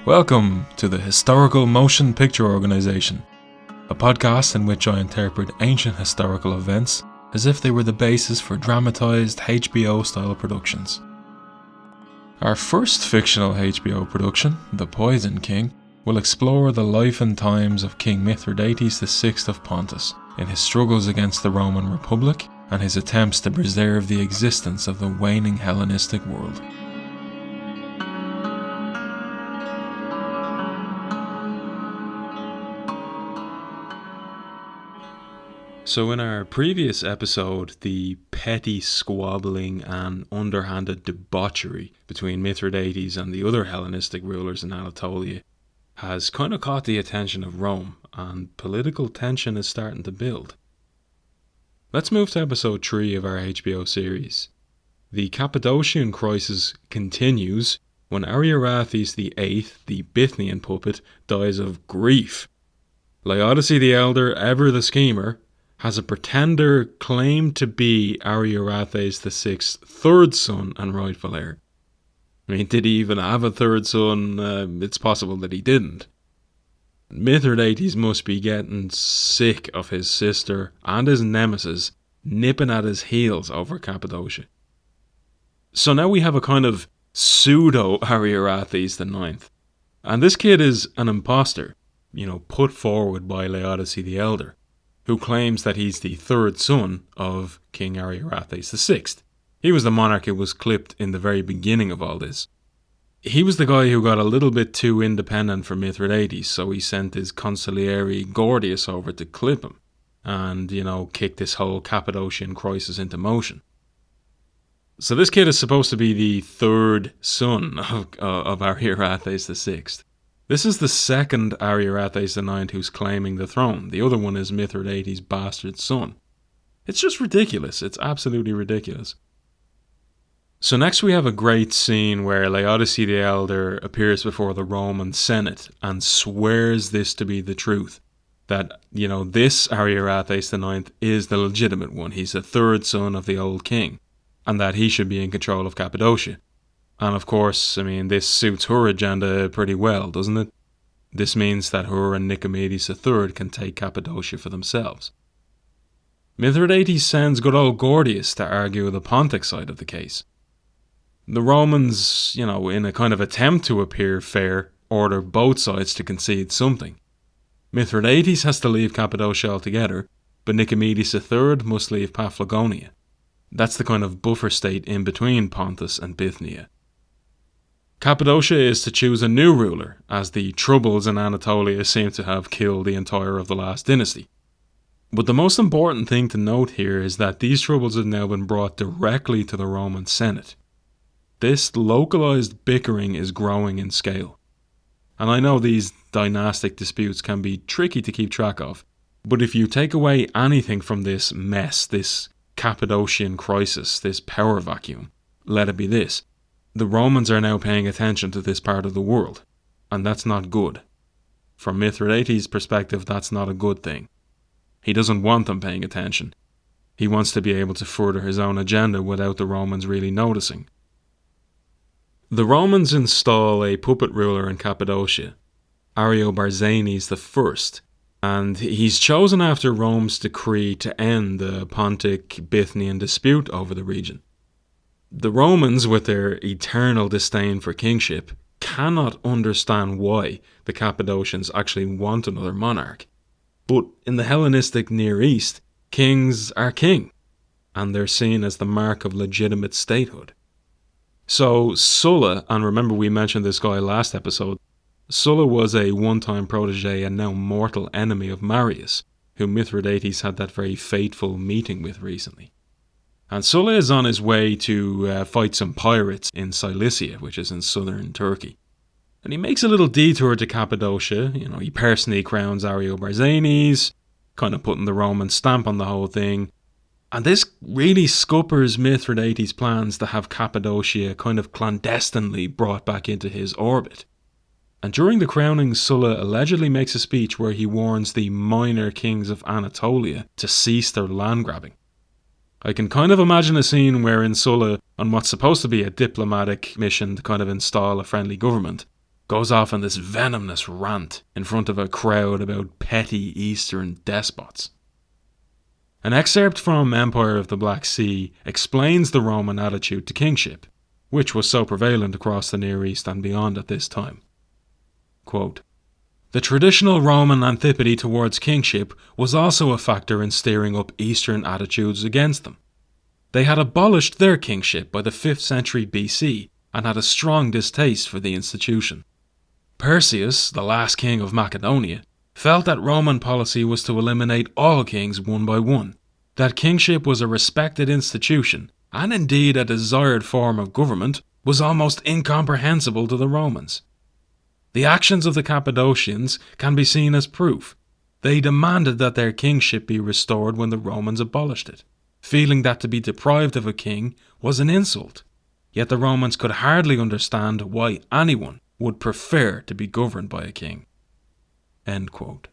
Welcome to the Historical Motion Picture Organization, a podcast in which I interpret ancient historical events as if they were the basis for dramatized HBO-style productions. Our first fictional HBO production, The Poison King, will explore the life and times of King Mithridates VI of Pontus in his struggles against the Roman Republic and his attempts to preserve the existence of the waning Hellenistic world. So in our previous episode, the petty squabbling and underhanded debauchery between Mithridates and the other Hellenistic rulers in Anatolia has kind of caught the attention of Rome, and political tension is starting to build. Let's move to episode 3 of our HBO series. The Cappadocian crisis continues when Ariarathes VIII, the Bithynian puppet, dies of grief. Laodice the Elder, ever the schemer, has a pretender claimed to be Ariarathes VI's third son and rightful heir. I mean, did he even have a third son? It's possible that he didn't. Mithridates must be getting sick of his sister and his nemesis nipping at his heels over Cappadocia. So now we have a kind of pseudo-Ariarathes IX. And this kid is an imposter, put forward by Laodice the Elder, who claims that he's the third son of King Ariarathes VI. He was the monarch who was clipped in the very beginning of all this. He was the guy who got a little bit too independent for Mithridates, so he sent his consigliere Gordius over to clip him and, kick this whole Cappadocian crisis into motion. So this kid is supposed to be the third son of Ariarathes VI. This is the second Ariarathes IX who's claiming the throne. The other one is Mithridates' bastard son. It's just ridiculous. It's absolutely ridiculous. So next we have a great scene where Laodice the Elder appears before the Roman Senate and swears this to be the truth. That, this Ariarathes IX is the legitimate one. He's the third son of the old king. And that he should be in control of Cappadocia. And of course, this suits her agenda pretty well, doesn't it? This means that her and Nicomedes III can take Cappadocia for themselves. Mithridates sends good old Gordius to argue the Pontic side of the case. The Romans, in a kind of attempt to appear fair, order both sides to concede something. Mithridates has to leave Cappadocia altogether, but Nicomedes III must leave Paphlagonia. That's the kind of buffer state in between Pontus and Bithynia. Cappadocia is to choose a new ruler, as the troubles in Anatolia seem to have killed the entire of the last dynasty. But the most important thing to note here is that these troubles have now been brought directly to the Roman Senate. This localized bickering is growing in scale. And I know these dynastic disputes can be tricky to keep track of, but if you take away anything from this mess, this Cappadocian crisis, this power vacuum, let it be this. The Romans are now paying attention to this part of the world, and that's not good. From Mithridates' perspective, that's not a good thing. He doesn't want them paying attention. He wants to be able to further his own agenda without the Romans really noticing. The Romans install a puppet ruler in Cappadocia, Ariobarzanes I, and he's chosen after Rome's decree to end the Pontic-Bithynian dispute over the region. The Romans, with their eternal disdain for kingship, cannot understand why the Cappadocians actually want another monarch. But in the Hellenistic Near East, kings are king, and they're seen as the mark of legitimate statehood. So Sulla, and remember we mentioned this guy last episode, Sulla was a one-time protege and now mortal enemy of Marius, who Mithridates had that very fateful meeting with recently. And Sulla is on his way to fight some pirates in Cilicia, which is in southern Turkey. And he makes a little detour to Cappadocia. He personally crowns Ariobarzanes, kind of putting the Roman stamp on the whole thing. And this really scuppers Mithridates' plans to have Cappadocia kind of clandestinely brought back into his orbit. And during the crowning, Sulla allegedly makes a speech where he warns the minor kings of Anatolia to cease their land grabbing. I can kind of imagine a scene wherein Sulla, on what's supposed to be a diplomatic mission to kind of install a friendly government, goes off on this venomous rant in front of a crowd about petty Eastern despots. An excerpt from Empire of the Black Sea explains the Roman attitude to kingship, which was so prevalent across the Near East and beyond at this time. Quote, "The traditional Roman antipathy towards kingship was also a factor in steering up Eastern attitudes against them. They had abolished their kingship by the 5th century BC and had a strong distaste for the institution. Perseus, the last king of Macedonia, felt that Roman policy was to eliminate all kings one by one, that kingship was a respected institution, and indeed a desired form of government, was almost incomprehensible to the Romans. The actions of the Cappadocians can be seen as proof. They demanded that their kingship be restored when the Romans abolished it, feeling that to be deprived of a king was an insult. Yet the Romans could hardly understand why anyone would prefer to be governed by a king." End quote.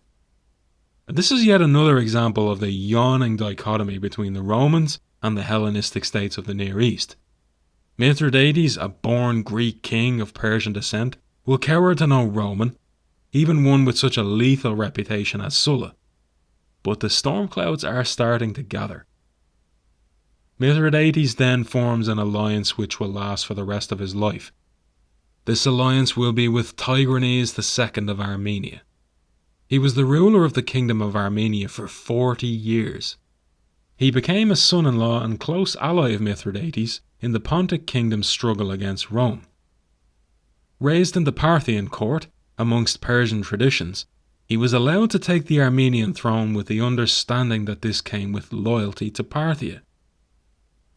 This is yet another example of the yawning dichotomy between the Romans and the Hellenistic states of the Near East. Mithridates, a born Greek king of Persian descent, will cower to no Roman, even one with such a lethal reputation as Sulla. But the storm clouds are starting to gather. Mithridates then forms an alliance which will last for the rest of his life. This alliance will be with Tigranes II of Armenia. He was the ruler of the Kingdom of Armenia for 40 years. He became a son-in-law and close ally of Mithridates in the Pontic kingdom's struggle against Rome. Raised in the Parthian court, amongst Persian traditions, he was allowed to take the Armenian throne with the understanding that this came with loyalty to Parthia.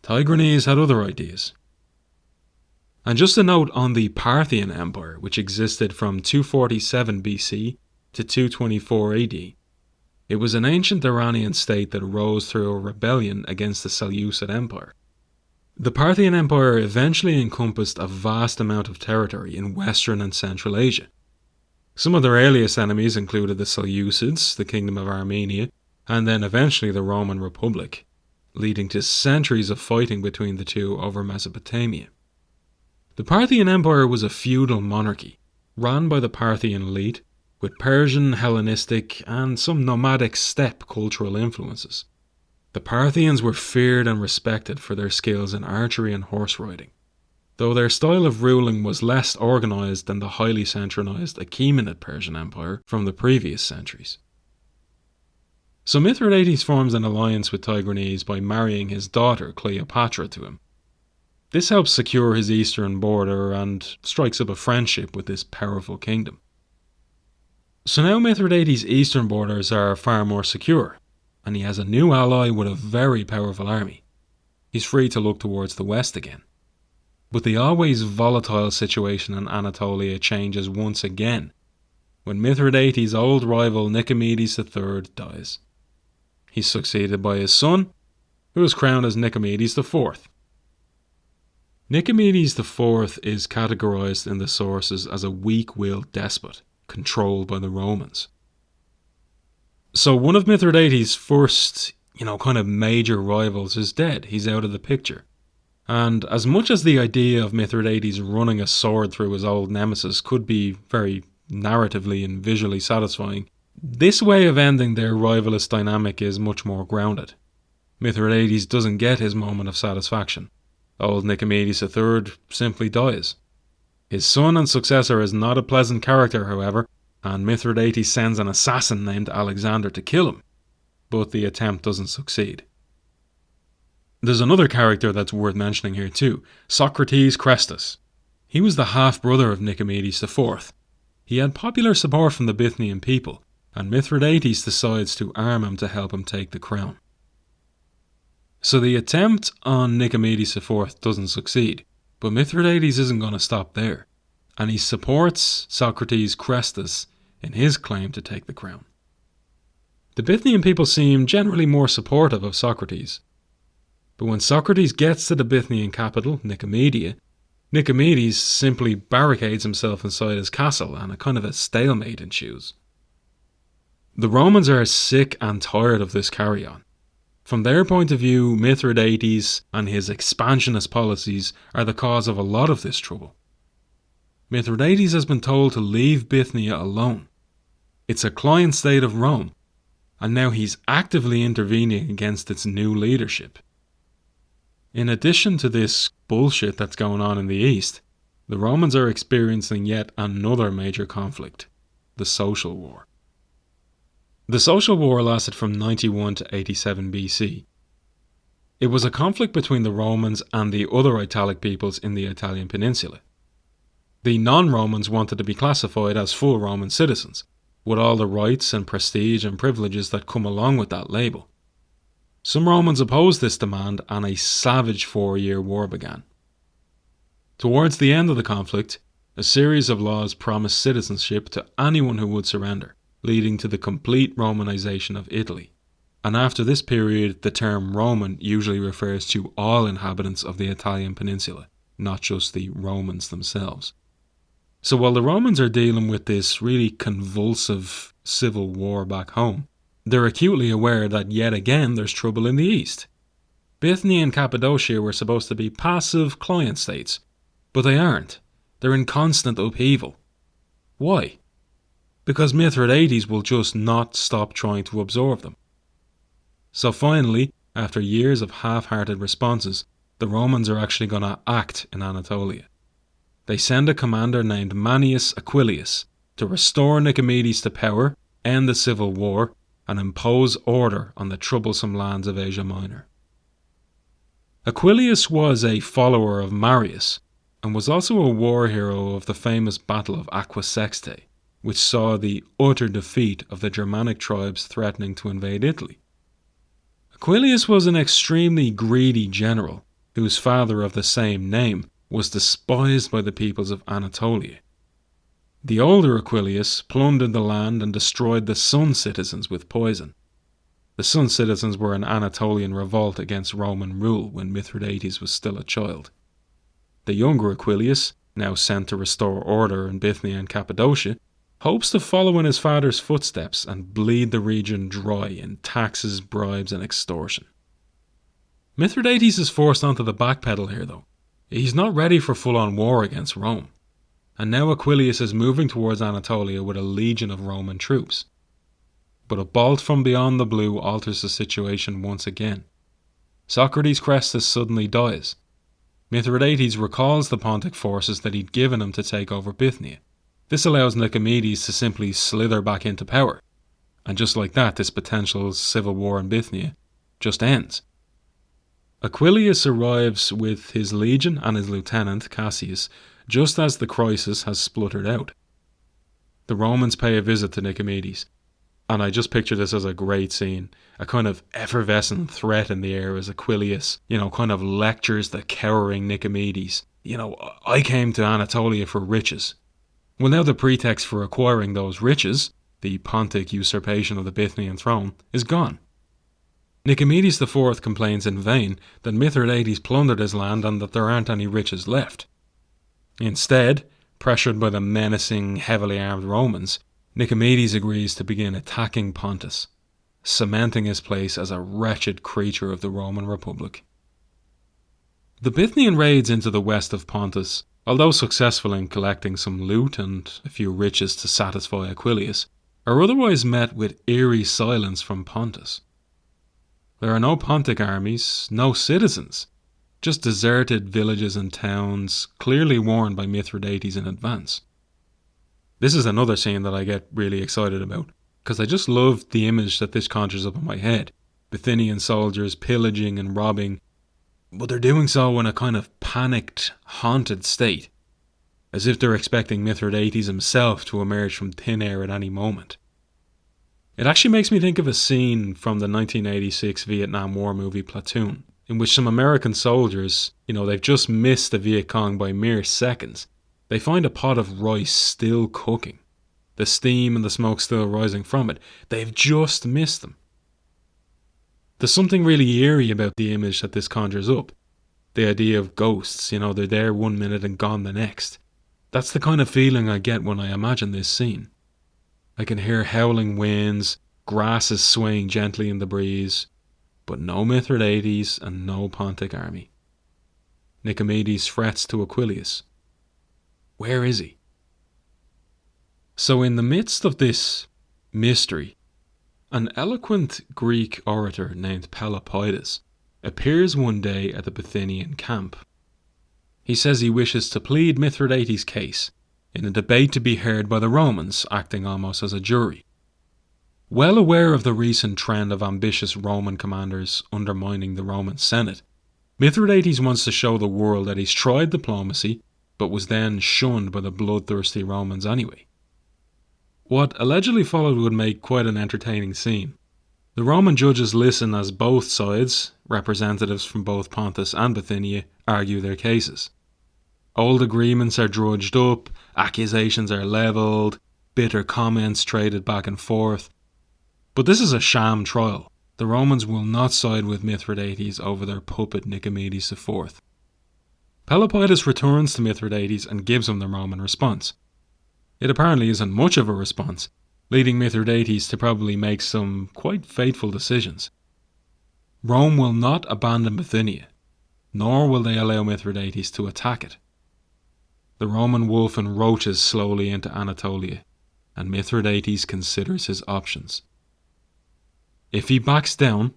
Tigranes had other ideas. And just a note on the Parthian Empire, which existed from 247 BC to 224 AD. It was an ancient Iranian state that arose through a rebellion against the Seleucid Empire. The Parthian Empire eventually encompassed a vast amount of territory in Western and Central Asia. Some of their earliest enemies included the Seleucids, the Kingdom of Armenia, and then eventually the Roman Republic, leading to centuries of fighting between the two over Mesopotamia. The Parthian Empire was a feudal monarchy, run by the Parthian elite, with Persian, Hellenistic, and some nomadic steppe cultural influences. The Parthians were feared and respected for their skills in archery and horse riding, though their style of ruling was less organised than the highly centralised Achaemenid Persian Empire from the previous centuries. So Mithridates forms an alliance with Tigranes by marrying his daughter Cleopatra to him. This helps secure his eastern border and strikes up a friendship with this powerful kingdom. So now Mithridates' eastern borders are far more secure, and he has a new ally with a very powerful army. He's free to look towards the west again. But the always volatile situation in Anatolia changes once again, when Mithridates' old rival Nicomedes III dies. He's succeeded by his son, who is crowned as Nicomedes IV. Nicomedes IV is categorized in the sources as a weak-willed despot, controlled by the Romans. So one of Mithridates' first, kind of major rivals is dead. He's out of the picture. And as much as the idea of Mithridates running a sword through his old nemesis could be very narratively and visually satisfying, this way of ending their rivalous dynamic is much more grounded. Mithridates doesn't get his moment of satisfaction. Old Nicomedes III simply dies. His son and successor is not a pleasant character, however, and Mithridates sends an assassin named Alexander to kill him, but the attempt doesn't succeed. There's another character that's worth mentioning here too, Socrates Chrestus. He was the half-brother of Nicomedes IV. He had popular support from the Bithynian people, and Mithridates decides to arm him to help him take the crown. So the attempt on Nicomedes IV doesn't succeed, but Mithridates isn't going to stop there, and he supports Socrates Chrestus in his claim to take the crown. The Bithynian people seem generally more supportive of Socrates, but when Socrates gets to the Bithynian capital, Nicomedia, Nicomedes simply barricades himself inside his castle and a kind of a stalemate ensues. The Romans are sick and tired of this carry-on. From their point of view, Mithridates and his expansionist policies are the cause of a lot of this trouble. Mithridates has been told to leave Bithynia alone. It's a client state of Rome, and now he's actively intervening against its new leadership. In addition to this bullshit that's going on in the East, the Romans are experiencing yet another major conflict, the Social War. The Social War lasted from 91 to 87 BC. It was a conflict between the Romans and the other Italic peoples in the Italian peninsula. The non-Romans wanted to be classified as full Roman citizens, with all the rights and prestige and privileges that come along with that label. Some Romans opposed this demand and a savage 4-year war began. Towards the end of the conflict, a series of laws promised citizenship to anyone who would surrender, leading to the complete Romanization of Italy. And after this period, the term Roman usually refers to all inhabitants of the Italian peninsula, not just the Romans themselves. So while the Romans are dealing with this really convulsive civil war back home, they're acutely aware that yet again there's trouble in the east. Bithynia and Cappadocia were supposed to be passive client states, but they aren't. They're in constant upheaval. Why? Because Mithridates will just not stop trying to absorb them. So finally, after years of half-hearted responses, the Romans are actually going to act in Anatolia. They send a commander named Manius Aquilius to restore Nicomedes to power, end the civil war, and impose order on the troublesome lands of Asia Minor. Aquilius was a follower of Marius, and was also a war hero of the famous Battle of Aquae Sextae, which saw the utter defeat of the Germanic tribes threatening to invade Italy. Aquilius was an extremely greedy general, whose father of the same name was despised by the peoples of Anatolia. The older Aquilius plundered the land and destroyed the Sun citizens with poison. The Sun citizens were an Anatolian revolt against Roman rule when Mithridates was still a child. The younger Aquilius, now sent to restore order in Bithynia and Cappadocia, hopes to follow in his father's footsteps and bleed the region dry in taxes, bribes, and extortion. Mithridates is forced onto the back pedal here though. He's not ready for full-on war against Rome. And now Aquilius is moving towards Anatolia with a legion of Roman troops. But a bolt from beyond the blue alters the situation once again. Socrates' Crestus suddenly dies. Mithridates recalls the Pontic forces that he'd given him to take over Bithynia. This allows Nicomedes to simply slither back into power. And just like that, this potential civil war in Bithynia just ends. Aquilius arrives with his legion and his lieutenant, Cassius, just as the crisis has spluttered out. The Romans pay a visit to Nicomedes, and I just picture this as a great scene, a kind of effervescent threat in the air as Aquilius, kind of lectures the cowering Nicomedes. I came to Anatolia for riches. Well, now the pretext for acquiring those riches, the Pontic usurpation of the Bithynian throne, is gone. Nicomedes IV complains in vain that Mithridates plundered his land and that there aren't any riches left. Instead, pressured by the menacing, heavily armed Romans, Nicomedes agrees to begin attacking Pontus, cementing his place as a wretched creature of the Roman Republic. The Bithynian raids into the west of Pontus, although successful in collecting some loot and a few riches to satisfy Aquilius, are otherwise met with eerie silence from Pontus. There are no Pontic armies, no citizens, just deserted villages and towns, clearly warned by Mithridates in advance. This is another scene that I get really excited about, because I just love the image that this conjures up in my head. Bithynian soldiers pillaging and robbing, but they're doing so in a kind of panicked, haunted state, as if they're expecting Mithridates himself to emerge from thin air at any moment. It actually makes me think of a scene from the 1986 Vietnam War movie Platoon, in which some American soldiers, they've just missed the Viet Cong by mere seconds. They find a pot of rice still cooking, the steam and the smoke still rising from it. They've just missed them. There's something really eerie about the image that this conjures up. The idea of ghosts, they're there 1 minute and gone the next. That's the kind of feeling I get when I imagine this scene. I can hear howling winds, grasses swaying gently in the breeze, but no Mithridates and no Pontic army. Nicomedes frets to Aquilius. Where is he? So in the midst of this mystery, an eloquent Greek orator named Pelopidas appears one day at the Bithynian camp. He says he wishes to plead Mithridates' case in a debate to be heard by the Romans, acting almost as a jury. Well aware of the recent trend of ambitious Roman commanders undermining the Roman Senate, Mithridates wants to show the world that he's tried diplomacy, but was then shunned by the bloodthirsty Romans anyway. What allegedly followed would make quite an entertaining scene. The Roman judges listen as both sides, representatives from both Pontus and Bithynia, argue their cases. Old agreements are drudged up, accusations are levelled, bitter comments traded back and forth. But this is a sham trial. The Romans will not side with Mithridates over their puppet Nicomedes IV. Pelopidas returns to Mithridates and gives him the Roman response. It apparently isn't much of a response, leading Mithridates to probably make some quite fateful decisions. Rome will not abandon Bithynia, nor will they allow Mithridates to attack it. The Roman wolf enroaches slowly into Anatolia, and Mithridates considers his options. If he backs down,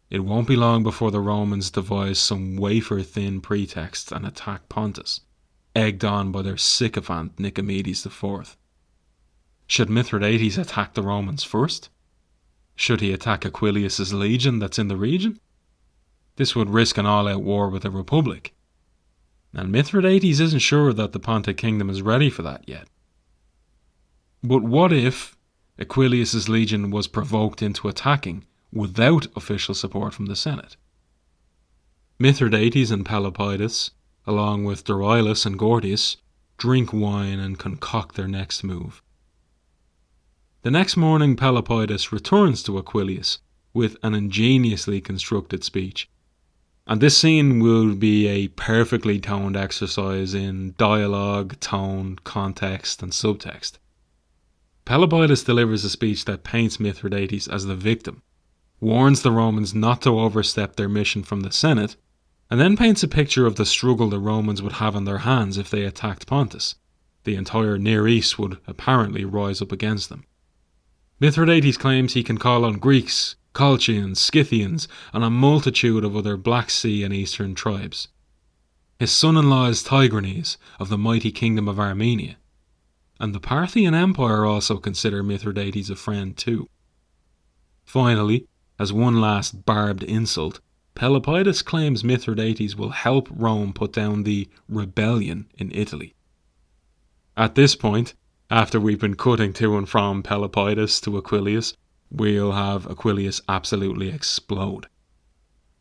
it won't be long before the Romans devise some wafer-thin pretext and attack Pontus, egged on by their sycophant Nicomedes IV. Should Mithridates attack the Romans first? Should he attack Aquilius' legion that's in the region? This would risk an all-out war with the Republic, and Mithridates isn't sure that the Pontic kingdom is ready for that yet. But what if Aquilius' legion was provoked into attacking without official support from the Senate? Mithridates and Pelopidas, along with Dorylus and Gordius, drink wine and concoct their next move. The next morning, Pelopidas returns to Aquilius with an ingeniously constructed speech. And this scene will be a perfectly toned exercise in dialogue, tone, context, and subtext. Pelopidas delivers a speech that paints Mithridates as the victim, warns the Romans not to overstep their mission from the Senate, and then paints a picture of the struggle the Romans would have on their hands if they attacked Pontus. The entire Near East would apparently rise up against them. Mithridates claims he can call on Greeks, Colchians, Scythians, and a multitude of other Black Sea and Eastern tribes. His son-in-law is Tigranes of the mighty Kingdom of Armenia, and the Parthian Empire also consider Mithridates a friend too. Finally, as one last barbed insult, Pelopidas claims Mithridates will help Rome put down the rebellion in Italy. At this point, after we've been cutting to and from Pelopidas to Aquilius, we'll have Aquilius absolutely explode.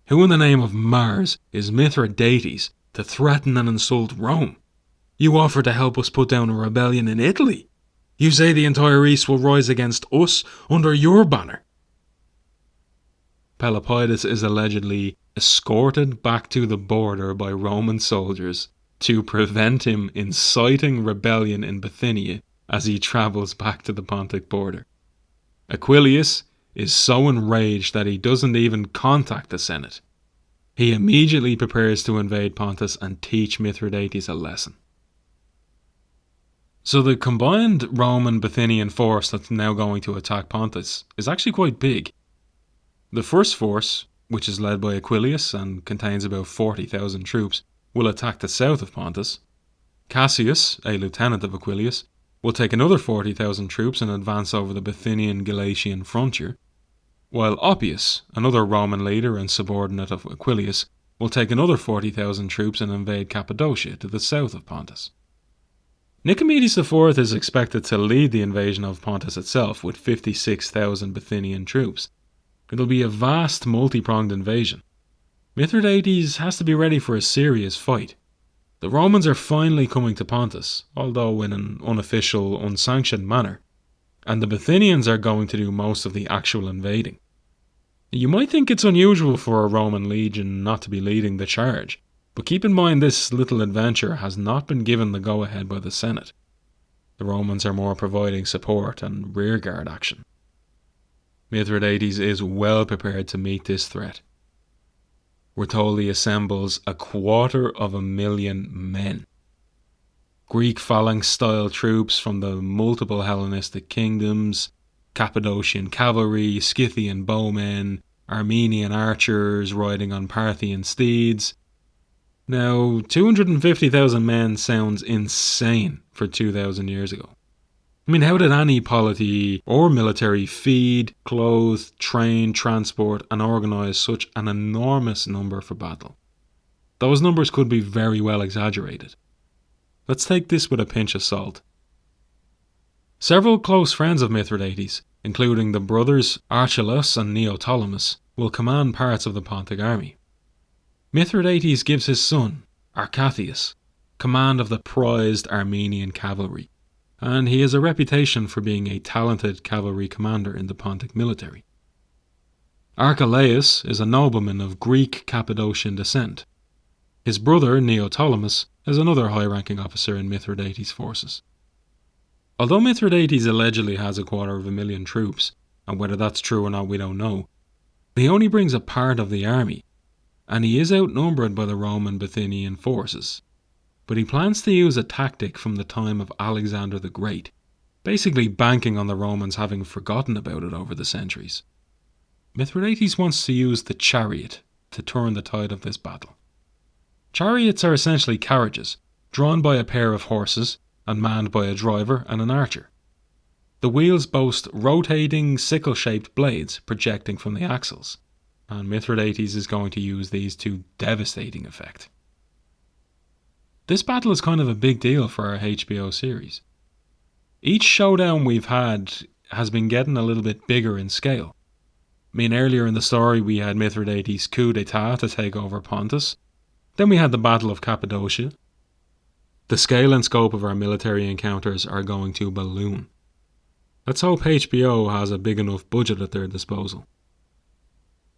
Who in the name of Mars is Mithridates to threaten and insult Rome? You offer to help us put down a rebellion in Italy. You say the entire East will rise against us under your banner. Pelopidas is allegedly escorted back to the border by Roman soldiers to prevent him inciting rebellion in Bithynia as he travels back to the Pontic border. Aquilius is so enraged that he doesn't even contact the Senate. He immediately prepares to invade Pontus and teach Mithridates a lesson. So the combined Roman-Bithynian force that's now going to attack Pontus is actually quite big. The first force, which is led by Aquilius and contains about 40,000 troops, will attack the south of Pontus. Cassius, a lieutenant of Aquilius, will take another 40,000 troops and advance over the Bithynian-Galatian frontier, while Oppius, another Roman leader and subordinate of Aquilius, will take another 40,000 troops and invade Cappadocia to the south of Pontus. Nicomedes IV is expected to lead the invasion of Pontus itself with 56,000 Bithynian troops. It'll be a vast multi-pronged invasion. Mithridates has to be ready for a serious fight. The Romans are finally coming to Pontus, although in an unofficial, unsanctioned manner, and the Bithynians are going to do most of the actual invading. You might think it's unusual for a Roman legion not to be leading the charge, but keep in mind this little adventure has not been given the go-ahead by the Senate. The Romans are more providing support and rearguard action. Mithridates is well prepared to meet this threat. We're told he assembles 250,000 men. Greek phalanx-style troops from the multiple Hellenistic kingdoms, Cappadocian cavalry, Scythian bowmen, Armenian archers riding on Parthian steeds. Now, 250,000 men sounds insane for 2,000 years ago. I mean, how did any polity or military feed, clothe, train, transport, and organise such an enormous number for battle? Those numbers could be very well exaggerated. Let's take this with a pinch of salt. Several close friends of Mithridates, including the brothers Archelaus and Neoptolemus, will command parts of the Pontic army. Mithridates gives his son, Arcathius, command of the prized Armenian cavalry, and he has a reputation for being a talented cavalry commander in the Pontic military. Archelaus is a nobleman of Greek Cappadocian descent. His brother, Neoptolemus, is another high-ranking officer in Mithridates' forces. Although Mithridates allegedly has 250,000 troops, and whether that's true or not we don't know, he only brings a part of the army, and he is outnumbered by the Roman Bithynian forces. But he plans to use a tactic from the time of Alexander the Great, basically banking on the Romans having forgotten about it over the centuries. Mithridates wants to use the chariot to turn the tide of this battle. Chariots are essentially carriages, drawn by a pair of horses and manned by a driver and an archer. The wheels boast rotating sickle-shaped blades projecting from the axles, and Mithridates is going to use these to devastating effect. This battle is kind of a big deal for our HBO series. Each showdown we've had has been getting a little bit bigger in scale. I mean, earlier in the story we had Mithridates' coup d'etat to take over Pontus. Then we had the Battle of Cappadocia. The scale and scope of our military encounters are going to balloon. Let's hope HBO has a big enough budget at their disposal.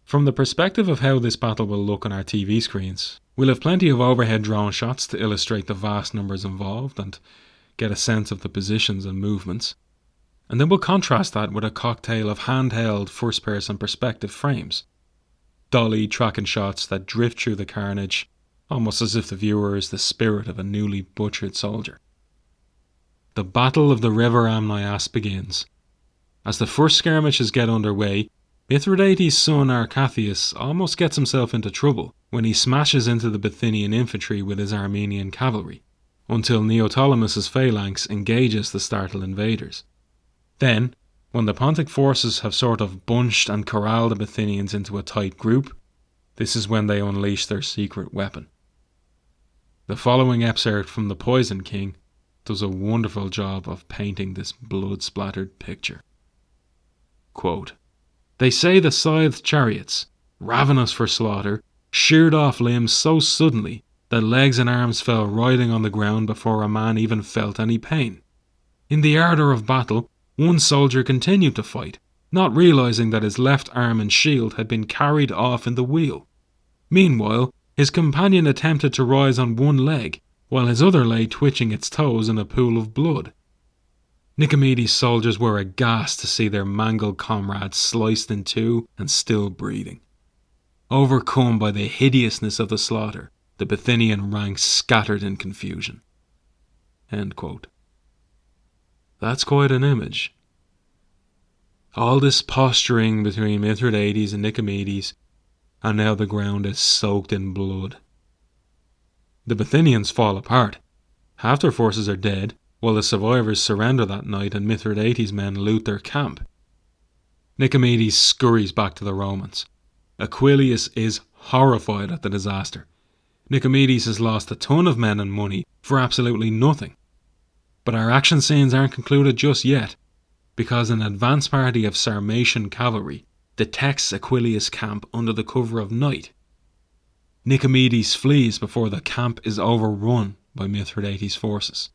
From the perspective of how this battle will look on our TV screens, we'll have plenty of overhead drone shots to illustrate the vast numbers involved and get a sense of the positions and movements. And then we'll contrast that with a cocktail of handheld first-person perspective frames. Dolly tracking shots that drift through the carnage, almost as if the viewer is the spirit of a newly butchered soldier. The Battle of the River Amnias begins. As the first skirmishes get underway, Mithridates' son Arcathius almost gets himself into trouble when he smashes into the Bithynian infantry with his Armenian cavalry, until Neoptolemus' phalanx engages the startled invaders. Then, when the Pontic forces have sort of bunched and corralled the Bithynians into a tight group, this is when they unleash their secret weapon. The following excerpt from The Poison King does a wonderful job of painting this blood-splattered picture. Quote, "They say the scythed chariots, ravenous for slaughter, sheared off limbs so suddenly that legs and arms fell writhing on the ground before a man even felt any pain. In the ardour of battle, one soldier continued to fight, not realizing that his left arm and shield had been carried off in the wheel. Meanwhile, his companion attempted to rise on one leg, while his other lay twitching its toes in a pool of blood. Nicomedes' soldiers were aghast to see their mangled comrades sliced in two and still breathing. Overcome by the hideousness of the slaughter, the Bithynian ranks scattered in confusion." End quote. That's quite an image. All this posturing between Mithridates and Nicomedes, and now the ground is soaked in blood. The Bithynians fall apart. Half their forces are dead, while the survivors surrender that night and Mithridates' men loot their camp. Nicomedes scurries back to the Romans. Aquilius is horrified at the disaster. Nicomedes has lost a ton of men and money for absolutely nothing. But our action scenes aren't concluded just yet, because an advance party of Sarmatian cavalry detects Aquilius' camp under the cover of night. Nicomedes flees before the camp is overrun by Mithridates' forces.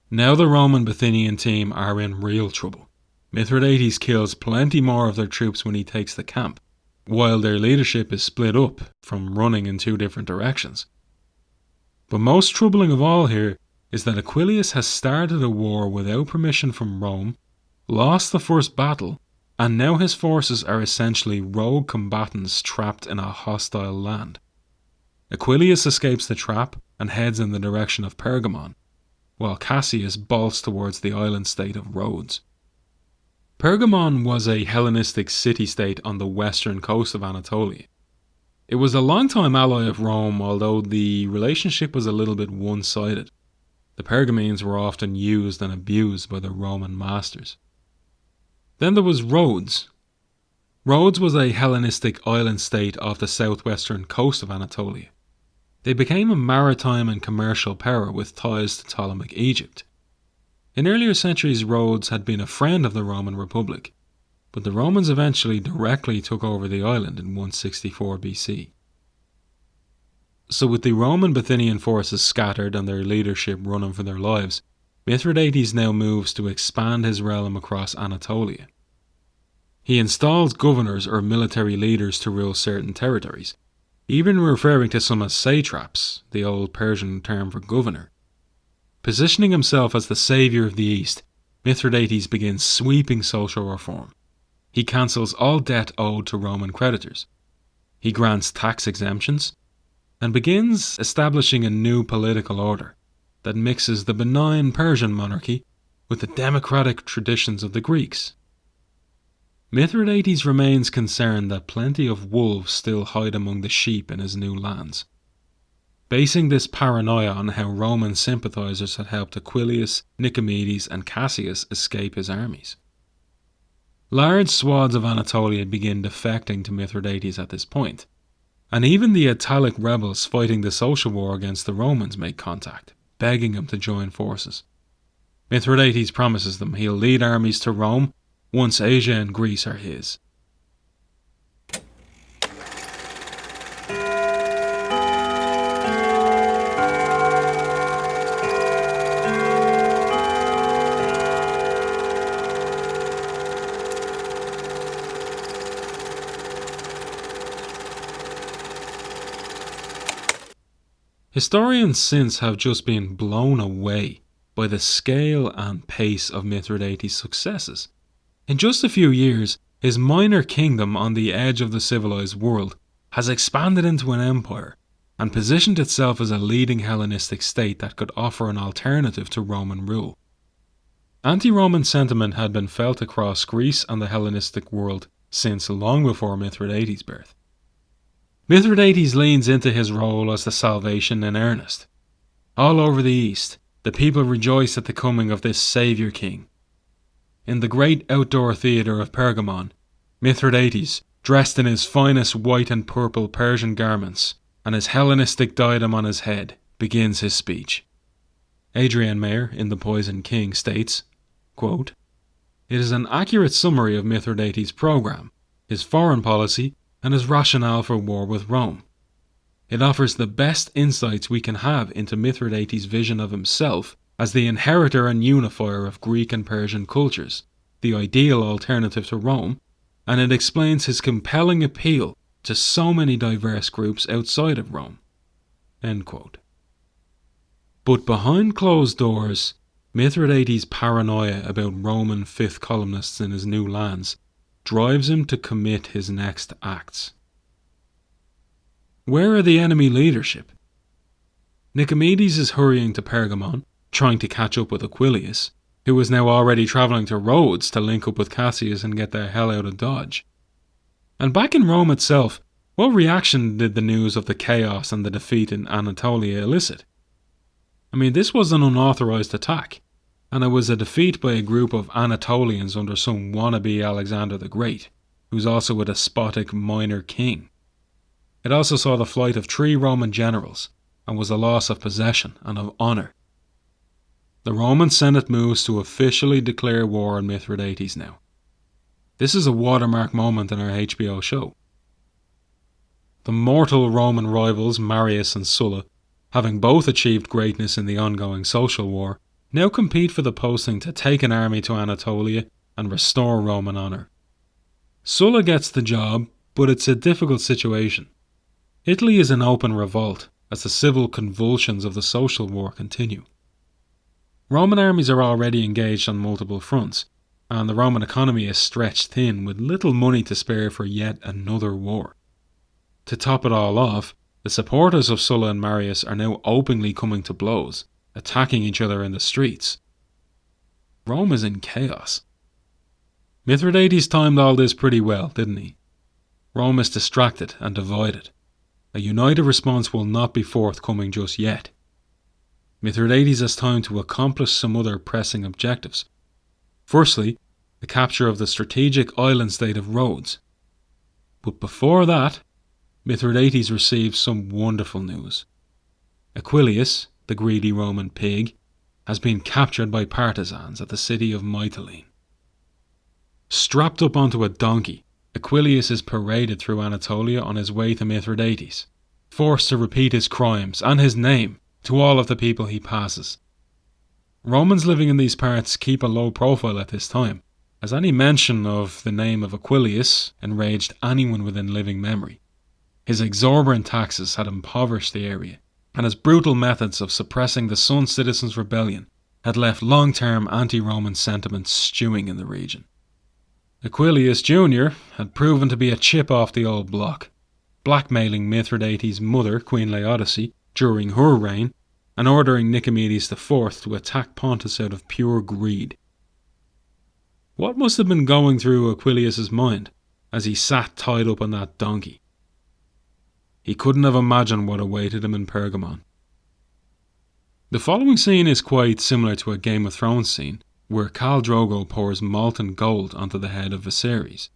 Now the Roman Bithynian team are in real trouble. Mithridates kills plenty more of their troops when he takes the camp, while their leadership is split up from running in two different directions. But most troubling of all here is that Aquilius has started a war without permission from Rome, lost the first battle, and now his forces are essentially rogue combatants trapped in a hostile land. Aquilius escapes the trap and heads in the direction of Pergamon, while Cassius bolts towards the island state of Rhodes. Pergamon was a Hellenistic city-state on the western coast of Anatolia. It was a long-time ally of Rome, although the relationship was a little bit one-sided. The Pergamenes were often used and abused by the Roman masters. Then there was Rhodes. Rhodes was a Hellenistic island state off the southwestern coast of Anatolia. They became a maritime and commercial power with ties to Ptolemaic Egypt. In earlier centuries, Rhodes had been a friend of the Roman Republic, but the Romans eventually directly took over the island in 164 BC. So with the Roman Bithynian forces scattered and their leadership running for their lives, Mithridates now moves to expand his realm across Anatolia. He installs governors or military leaders to rule certain territories, even referring to some as satraps, the old Persian term for governor. Positioning himself as the saviour of the East, Mithridates begins sweeping social reform. He cancels all debt owed to Roman creditors. He grants tax exemptions, and begins establishing a new political order that mixes the benign Persian monarchy with the democratic traditions of the Greeks. Mithridates remains concerned that plenty of wolves still hide among the sheep in his new lands, basing this paranoia on how Roman sympathizers had helped Aquilius, Nicomedes and Cassius escape his armies. Large swaths of Anatolia begin defecting to Mithridates at this point, and even the Italic rebels fighting the social war against the Romans make contact, begging him to join forces. Mithridates promises them he'll lead armies to Rome once Asia and Greece are his. Historians since have just been blown away by the scale and pace of Mithridates' successes. In just a few years, his minor kingdom on the edge of the civilized world has expanded into an empire and positioned itself as a leading Hellenistic state that could offer an alternative to Roman rule. Anti-Roman sentiment had been felt across Greece and the Hellenistic world since long before Mithridates' birth. Mithridates leans into his role as the salvation in earnest. All over the East, the people rejoice at the coming of this saviour king. In the great outdoor theatre of Pergamon, Mithridates, dressed in his finest white and purple Persian garments and his Hellenistic diadem on his head, begins his speech. Adrian Mayer, in The Poisoned King, states, quote, "It is an accurate summary of Mithridates' programme, his foreign policy, and his rationale for war with Rome. It offers the best insights we can have into Mithridates' vision of himself as the inheritor and unifier of Greek and Persian cultures, the ideal alternative to Rome, and it explains his compelling appeal to so many diverse groups outside of Rome." End quote. But behind closed doors, Mithridates' paranoia about Roman fifth columnists in his new lands drives him to commit his next acts. Where are the enemy leadership? Nicomedes is hurrying to Pergamon, trying to catch up with Aquilius, who was now already travelling to Rhodes to link up with Cassius and get the hell out of Dodge. And back in Rome itself, what reaction did the news of the chaos and the defeat in Anatolia elicit? I mean, this was an unauthorized attack, and it was a defeat by a group of Anatolians under some wannabe Alexander the Great, who's also a despotic minor king. It also saw the flight of 3 Roman generals, and was a loss of possession and of honour. The Roman Senate moves to officially declare war on Mithridates now. This is a watermark moment in our HBO show. The mortal Roman rivals Marius and Sulla, having both achieved greatness in the ongoing social war, now compete for the posting to take an army to Anatolia and restore Roman honour. Sulla gets the job, but it's a difficult situation. Italy is in open revolt as the civil convulsions of the social war continue. Roman armies are already engaged on multiple fronts, and the Roman economy is stretched thin with little money to spare for yet another war. To top it all off, the supporters of Sulla and Marius are now openly coming to blows, attacking each other in the streets. Rome is in chaos. Mithridates timed all this pretty well, didn't he? Rome is distracted and divided. A united response will not be forthcoming just yet. Mithridates has time to accomplish some other pressing objectives. Firstly, the capture of the strategic island state of Rhodes. But before that, Mithridates receives some wonderful news. Aquilius, the greedy Roman pig, has been captured by partisans at the city of Mytilene. Strapped up onto a donkey, Aquilius is paraded through Anatolia on his way to Mithridates, forced to repeat his crimes and his name to all of the people he passes. Romans living in these parts keep a low profile at this time, as any mention of the name of Aquilius enraged anyone within living memory. His exorbitant taxes had impoverished the area, and his brutal methods of suppressing the Sun Citizens' Rebellion had left long-term anti-Roman sentiments stewing in the region. Aquilius Jr. had proven to be a chip off the old block, blackmailing Mithridates' mother, Queen Laodice, during her reign, and ordering Nicomedes IV to attack Pontus out of pure greed. What must have been going through Aquilius' mind as he sat tied up on that donkey? He couldn't have imagined what awaited him in Pergamon. The following scene is quite similar to a Game of Thrones scene, where Khal Drogo pours molten gold onto the head of Viserys.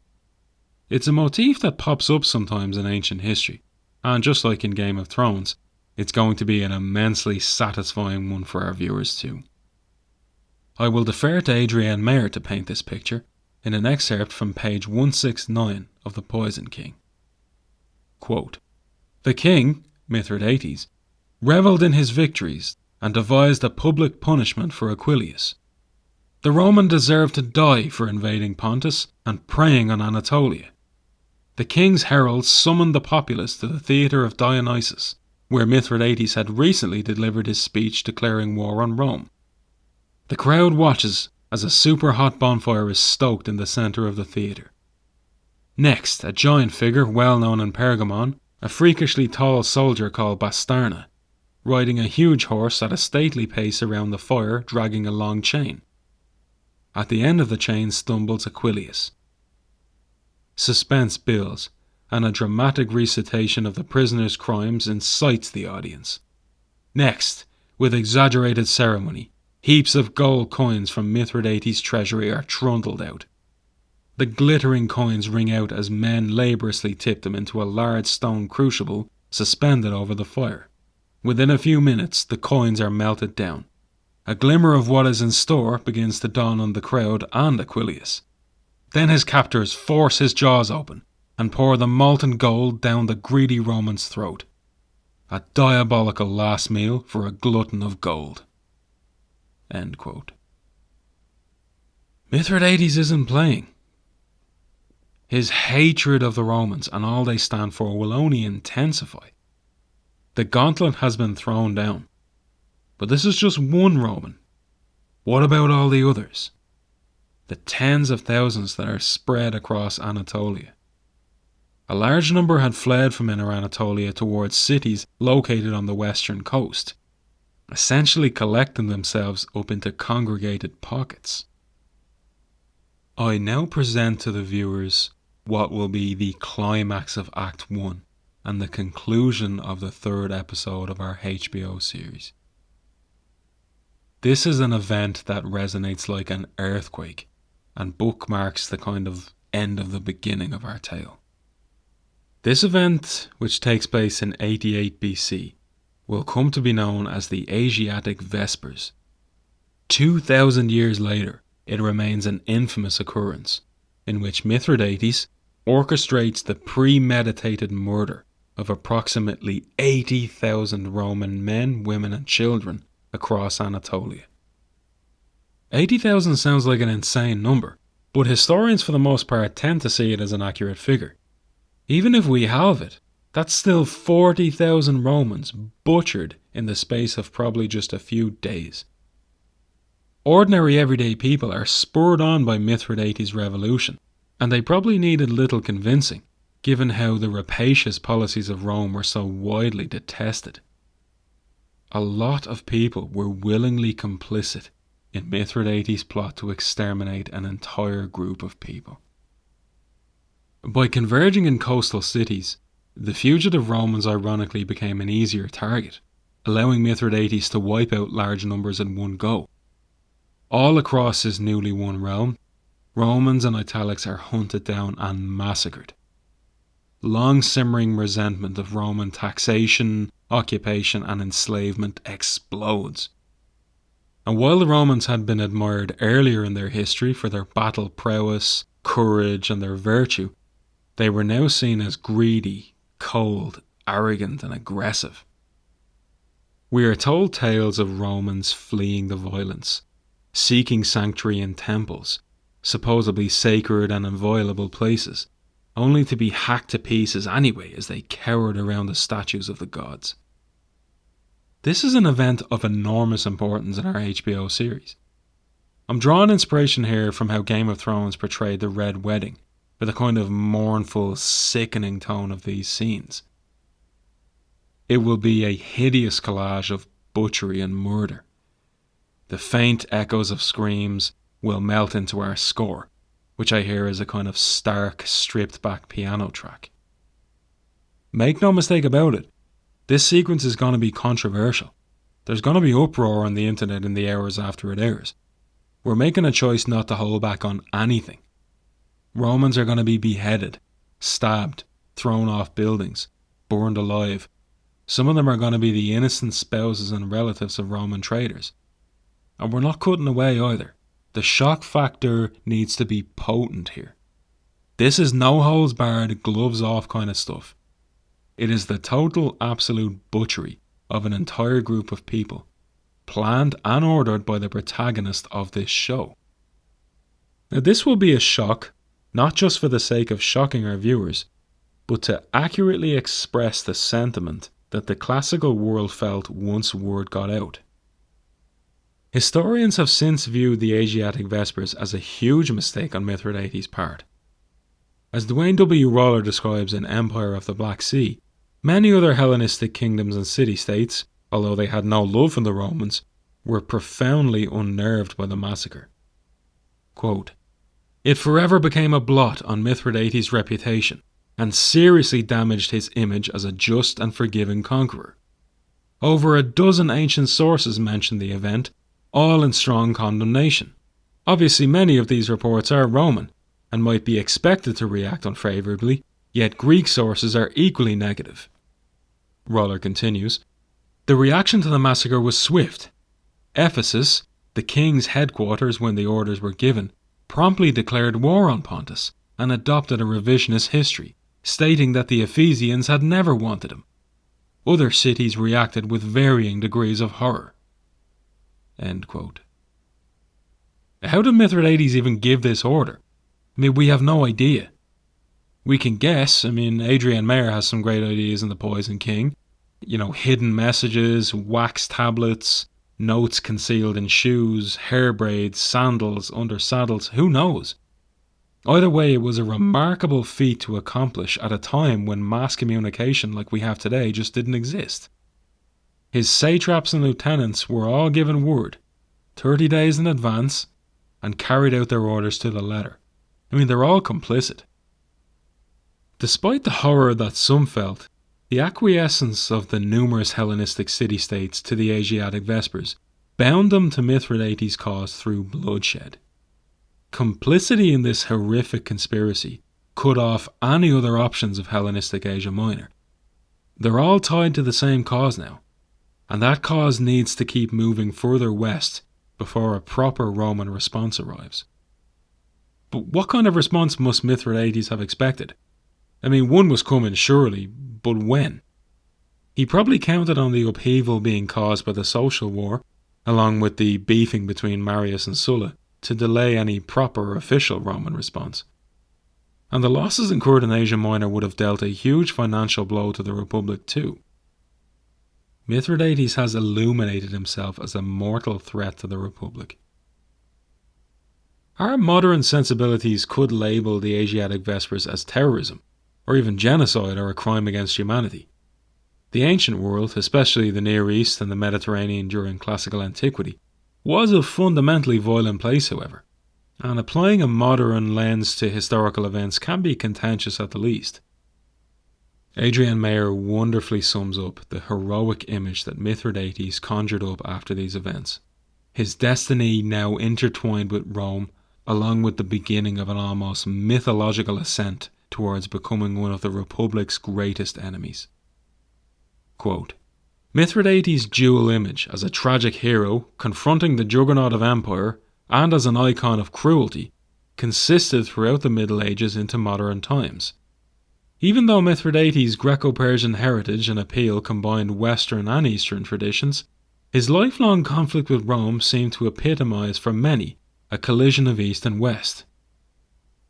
It's a motif that pops up sometimes in ancient history, and just like in Game of Thrones, it's going to be an immensely satisfying one for our viewers too. I will defer to Adrienne Mayer to paint this picture in an excerpt from page 169 of The Poison King. Quote, "The king, Mithridates, revelled in his victories and devised a public punishment for Aquilius. The Roman deserved to die for invading Pontus and preying on Anatolia. The king's heralds summoned the populace to the theatre of Dionysus, where Mithridates had recently delivered his speech declaring war on Rome. The crowd watches as a super hot bonfire is stoked in the centre of the theatre. Next, a giant figure well known in Pergamon, a freakishly tall soldier called Bastarna, riding a huge horse at a stately pace around the fire dragging a long chain. At the end of the chain stumbles Aquilius. Suspense builds, and a dramatic recitation of the prisoner's crimes incites the audience. Next, with exaggerated ceremony, heaps of gold coins from Mithridates' treasury are trundled out. The glittering coins ring out as men laboriously tip them into a large stone crucible suspended over the fire. Within a few minutes, the coins are melted down. A glimmer of what is in store begins to dawn on the crowd and Aquilius. Then his captors force his jaws open and pour the molten gold down the greedy Roman's throat. A diabolical last meal for a glutton of gold." End quote. Mithridates isn't playing. His hatred of the Romans and all they stand for will only intensify. The gauntlet has been thrown down. But this is just one Roman. What about all the others? The tens of thousands that are spread across Anatolia. A large number had fled from Inner Anatolia towards cities located on the western coast, essentially collecting themselves up into congregated pockets. I now present to the viewers what will be the climax of Act 1 and the conclusion of the third episode of our HBO series. This is an event that resonates like an earthquake and bookmarks the kind of end of the beginning of our tale. This event, which takes place in 88 BC, will come to be known as the Asiatic Vespers. 2,000 years later, it remains an infamous occurrence in which Mithridates orchestrates the premeditated murder of approximately 80,000 Roman men, women and children across Anatolia. 80,000 sounds like an insane number, but historians for the most part tend to see it as an accurate figure. Even if we halve it, that's still 40,000 Romans butchered in the space of probably just a few days. Ordinary everyday people are spurred on by Mithridates' revolution, and they probably needed little convincing, given how the rapacious policies of Rome were so widely detested. a lot of people were willingly complicit in Mithridates' plot to exterminate an entire group of people. By converging in coastal cities, the fugitive Romans ironically became an easier target, allowing Mithridates to wipe out large numbers in one go. All across his newly won realm, Romans and italics are hunted down and massacred. Long-simmering resentment of Roman taxation, occupation and enslavement explodes. And while the Romans had been admired earlier in their history for their battle prowess, courage and their virtue, they were now seen as greedy, cold, arrogant and aggressive. We are told tales of Romans fleeing the violence, seeking sanctuary in temples, supposedly sacred and inviolable places, only to be hacked to pieces anyway as they cowered around the statues of the gods. This is an event of enormous importance in our HBO series. I'm drawing inspiration here from how Game of Thrones portrayed the Red Wedding, with a kind of mournful, sickening tone of these scenes. It will be a hideous collage of butchery and murder. The faint echoes of screams will melt into our score, which I hear is a kind of stark, stripped-back piano track. Make no mistake about it, this sequence is going to be controversial. There's going to be uproar on the internet in the hours after it airs. We're making a choice not to hold back on anything. Romans are going to be beheaded, stabbed, thrown off buildings, burned alive. Some of them are going to be the innocent spouses and relatives of Roman traitors. And we're not cutting away either. The shock factor needs to be potent here. This is no holds barred, gloves off kind of stuff. It is the total absolute butchery of an entire group of people, planned and ordered by the protagonist of this show. Now this will be a shock, not just for the sake of shocking our viewers, but to accurately express the sentiment that the classical world felt once word got out. Historians have since viewed the Asiatic Vespers as a huge mistake on Mithridates' part. As Dwayne W. Roller describes in Empire of the Black Sea, many other Hellenistic kingdoms and city-states, although they had no love for the Romans, were profoundly unnerved by the massacre. Quote, "It forever became a blot on Mithridates' reputation and seriously damaged his image as a just and forgiving conqueror. Over a dozen ancient sources mention the event, all in strong condemnation. Obviously many of these reports are Roman, and might be expected to react unfavourably, yet Greek sources are equally negative." Roller continues, "The reaction to the massacre was swift. Ephesus, the king's headquarters when the orders were given, promptly declared war on Pontus and adopted a revisionist history, stating that the Ephesians had never wanted him. Other cities reacted with varying degrees of horror." End quote. How did Mithridates even give this order? I mean, we have no idea. We can guess. I mean, Adrienne Mayer has some great ideas in The Poison King. Hidden messages, wax tablets, notes concealed in shoes, hair braids, sandals, under saddles, who knows? Either way, it was a remarkable feat to accomplish at a time when mass communication like we have today just didn't exist. His satraps and lieutenants were all given word, 30 days in advance, and carried out their orders to the letter. I mean, they're all complicit. Despite the horror that some felt, the acquiescence of the numerous Hellenistic city-states to the Asiatic Vespers bound them to Mithridates' cause through bloodshed. Complicity in this horrific conspiracy cut off any other options of Hellenistic Asia Minor. They're all tied to the same cause now, and that cause needs to keep moving further west before a proper Roman response arrives. But what kind of response must Mithridates have expected? I mean, one was coming surely, but when? He probably counted on the upheaval being caused by the social war, along with the beefing between Marius and Sulla, to delay any proper official Roman response. And the losses incurred in Asia Minor would have dealt a huge financial blow to the Republic too. Mithridates has illuminated himself as a mortal threat to the Republic. Our modern sensibilities could label the Asiatic Vespers as terrorism, or even genocide or a crime against humanity. The ancient world, especially the Near East and the Mediterranean during classical antiquity, was a fundamentally violent place, however, and applying a modern lens to historical events can be contentious at the least. Adrian Mayer wonderfully sums up the heroic image that Mithridates conjured up after these events. His destiny now intertwined with Rome, along with the beginning of an almost mythological ascent towards becoming one of the Republic's greatest enemies. Quote, Mithridates' dual image as a tragic hero confronting the juggernaut of empire and as an icon of cruelty consisted throughout the Middle Ages into modern times. Even though Mithridates' Greco-Persian heritage and appeal combined Western and Eastern traditions, his lifelong conflict with Rome seemed to epitomize for many a collision of East and West.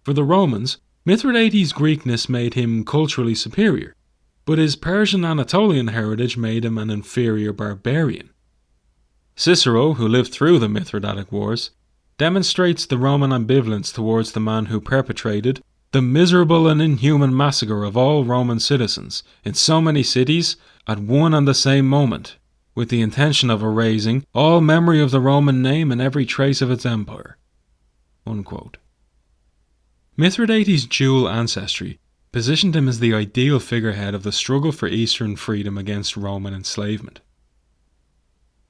For the Romans, Mithridates' Greekness made him culturally superior, but his Persian Anatolian heritage made him an inferior barbarian. Cicero, who lived through the Mithridatic Wars, demonstrates the Roman ambivalence towards the man who perpetrated the miserable and inhuman massacre of all Roman citizens in so many cities at one and the same moment, with the intention of erasing all memory of the Roman name and every trace of its empire. Unquote. Mithridates' dual ancestry positioned him as the ideal figurehead of the struggle for Eastern freedom against Roman enslavement.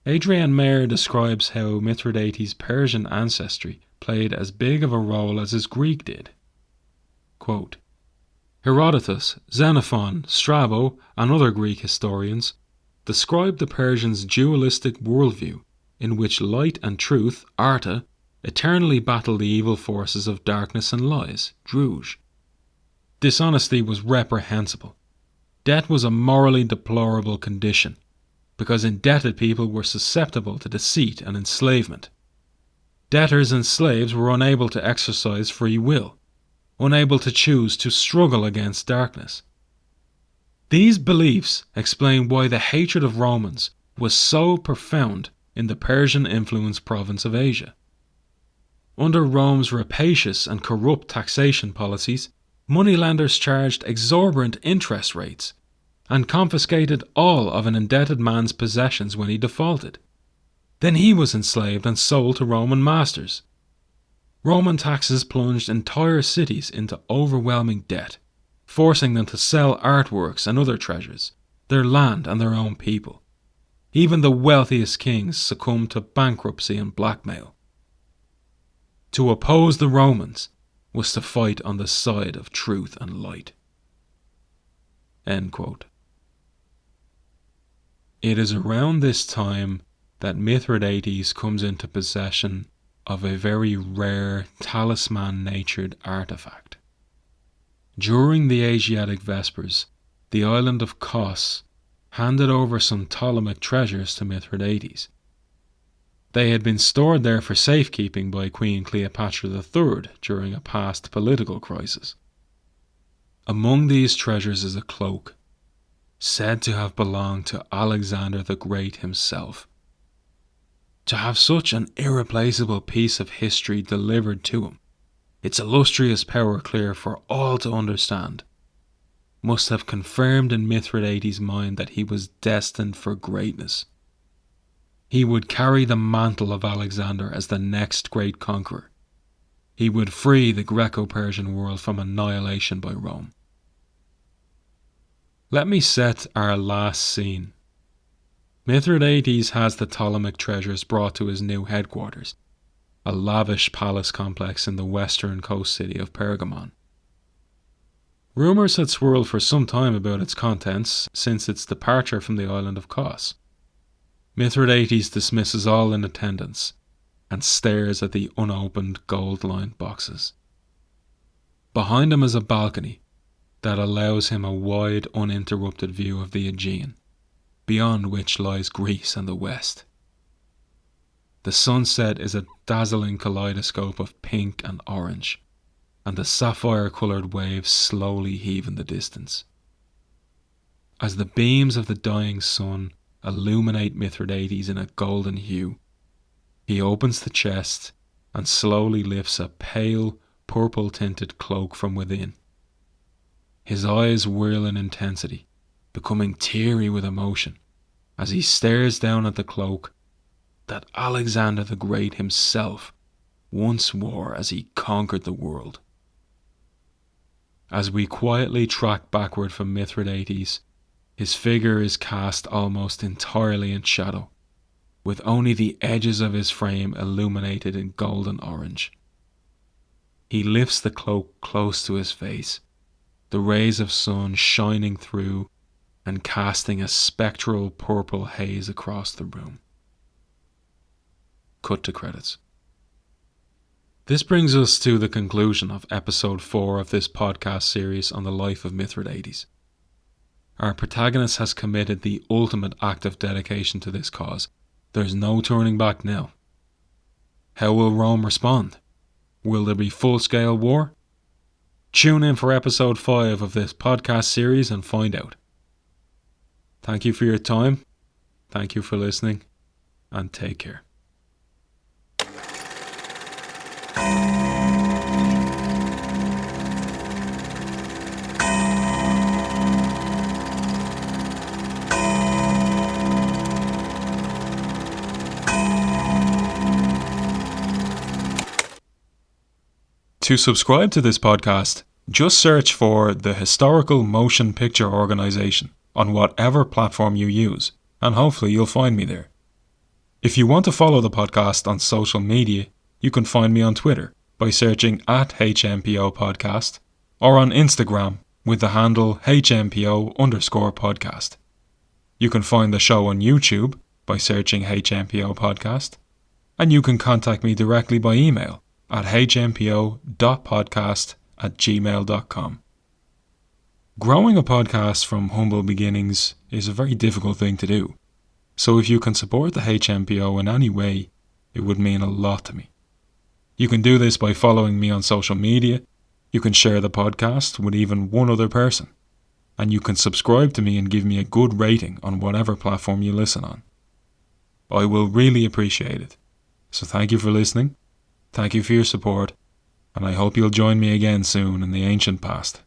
Adrian Mayer describes how Mithridates' Persian ancestry played as big of a role as his Greek did. Quote, Herodotus, Xenophon, Strabo, and other Greek historians describe the Persians' dualistic worldview in which light and truth, Arta, eternally battle the evil forces of darkness and lies, Druj. Dishonesty was reprehensible. Debt was a morally deplorable condition, because indebted people were susceptible to deceit and enslavement. Debtors and slaves were unable to exercise free will, unable to choose to struggle against darkness. These beliefs explain why the hatred of Romans was so profound in the Persian-influenced province of Asia. Under Rome's rapacious and corrupt taxation policies, moneylenders charged exorbitant interest rates and confiscated all of an indebted man's possessions when he defaulted. Then he was enslaved and sold to Roman masters. Roman taxes plunged entire cities into overwhelming debt, forcing them to sell artworks and other treasures, their land and their own people. Even the wealthiest kings succumbed to bankruptcy and blackmail. To oppose the Romans was to fight on the side of truth and light. End quote. It is around this time that Mithridates comes into possession of a very rare talisman-natured artifact. During the Asiatic Vespers, the island of Kos handed over some Ptolemaic treasures to Mithridates. They had been stored there for safekeeping by Queen Cleopatra III during a past political crisis. Among these treasures is a cloak, said to have belonged to Alexander the Great himself. To have such an irreplaceable piece of history delivered to him, its illustrious power clear for all to understand, must have confirmed in Mithridates' mind that he was destined for greatness. He would carry the mantle of Alexander as the next great conqueror. He would free the Greco-Persian world from annihilation by Rome. Let me set our last scene. Mithridates has the Ptolemaic treasures brought to his new headquarters, a lavish palace complex in the western coast city of Pergamon. Rumours had swirled for some time about its contents since its departure from the island of Kos. Mithridates dismisses all in attendance and stares at the unopened gold-lined boxes. Behind him is a balcony that allows him a wide, uninterrupted view of the Aegean, beyond which lies Greece and the West. The sunset is a dazzling kaleidoscope of pink and orange, and the sapphire-coloured waves slowly heave in the distance. As the beams of the dying sun illuminate Mithridates in a golden hue, he opens the chest and slowly lifts a pale, purple-tinted cloak from within. His eyes whirl in intensity becoming teary with emotion as he stares down at the cloak that Alexander the Great himself once wore as he conquered the world. As we quietly track backward from Mithridates, his figure is cast almost entirely in shadow, with only the edges of his frame illuminated in golden orange. He lifts the cloak close to his face, the rays of sun shining through and casting a spectral purple haze across the room. Cut to credits. This brings us to the conclusion of episode 4 of this podcast series on the life of Mithridates. Our protagonist has committed the ultimate act of dedication to this cause. There's no turning back now. How will Rome respond? Will there be full-scale war? Tune in for episode 5 of this podcast series and find out. Thank you for your time, thank you for listening, and take care. To subscribe to this podcast, just search for the Historical Motion Picture Organization on whatever platform you use, and hopefully you'll find me there. If you want to follow the podcast on social media, you can find me on Twitter by searching @HMPO Podcast, or on Instagram with the handle HMPO_podcast. You can find the show on YouTube by searching HMPO Podcast, and you can contact me directly by email at hmpo.podcast@gmail.com. Growing a podcast from humble beginnings is a very difficult thing to do, so if you can support the HMPO in any way, it would mean a lot to me. You can do this by following me on social media, you can share the podcast with even one other person, and you can subscribe to me and give me a good rating on whatever platform you listen on. I will really appreciate it. So thank you for listening, thank you for your support, and I hope you'll join me again soon in the ancient past.